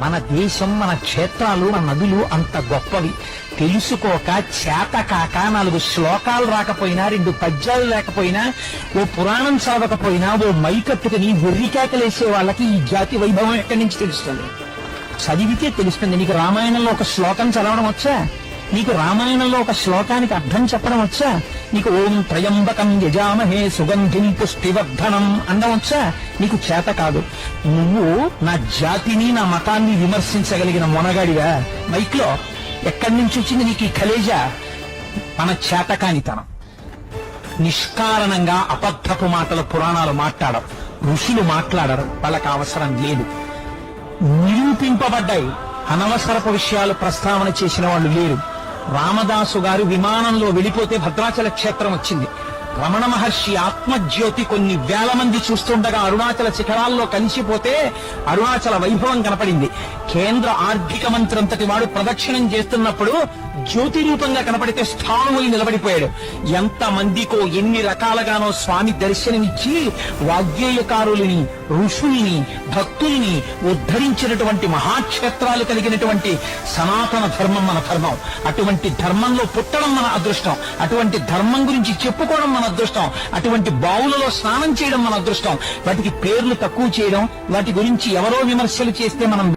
మన దేశం, మన క్షేత్రాలు, మన నదులు అంత గొప్పవి తెలుసుకోక, చేతకాక, 4 శ్లోకాలు రాకపోయినా, 2 పద్యాలు లేకపోయినా, ఓ పురాణం చదవకపోయినా, ఓ మైకట్టుకుని వెర్రికేకలేసే వాళ్ళకి ఈ జాతి వైభవం ఎక్కడి నుంచి తెలుస్తుంది? చదివితే తెలుస్తుంది. నీకు రామాయణంలో ఒక శ్లోకం చదవడం వచ్చా? నీకు రామాయణంలో ఒక శ్లోకానికి అర్థం చెప్పడం వచ్చా? నీకు ఓం త్రయంబకం యజామహే సుగంధిం పుష్టివర్ధనం అనడం వచ్చా? నీకు చేత కాదు. నువ్వు నా జాతిని, నా మతాన్ని విమర్శించగలిగిన మొనగాడివా? మైక్లో ఎక్కడి నుంచి వచ్చింది నీకు ఈ కలేజా? మన చేతకానితనం. నిష్కారణంగా అబద్ధపు మాటలు పురాణాలు మాట్లాడరు, ఋషులు మాట్లాడరు, వాళ్ళకి అవసరం లేదు. నిరూపింపబడ్డాయి. అనవసరపు విషయాలు ప్రస్తావన చేసిన వాళ్ళు లేరు. రామదాసు గారు విమానంలో వెళ్ళిపోతే భద్రాచల క్షేత్రం వచ్చింది. రమణ మహర్షి ఆత్మజ్యోతి కొన్ని వేల మంది చూస్తుండగా అరుణాచల శిఖరాల్లో కలిసిపోతే అరుణాచల వైభవం కనపడింది. కేంద్ర ఆర్థిక మంత్రి అంతటి వాడు ప్రదక్షిణం చేస్తున్నప్పుడు జ్యోతి రూపంగా కనపడితే స్థానువులు నిలబడిపోయాడు. ఎంత మందికో ఎన్ని రకాలుగానో స్వామి దర్శనమిచ్చి వాగ్గేయకారులని, ఋషుల్ని, భక్తుల్ని ఉద్ధరించినటువంటి మహాక్షేత్రాలు కలిగినటువంటి సనాతన ధర్మం మన ధర్మం. అటువంటి ధర్మంలో పుట్టడం మన అదృష్టం. అటువంటి ధర్మం గురించి చెప్పుకోవడం మన అదృష్టం. అటువంటి బావులలో స్నానం చేయడం మన అదృష్టం. వాటికి పేర్లు తక్కువ చేయడం, వాటి గురించి ఎవరో విమర్శలు చేస్తే మనం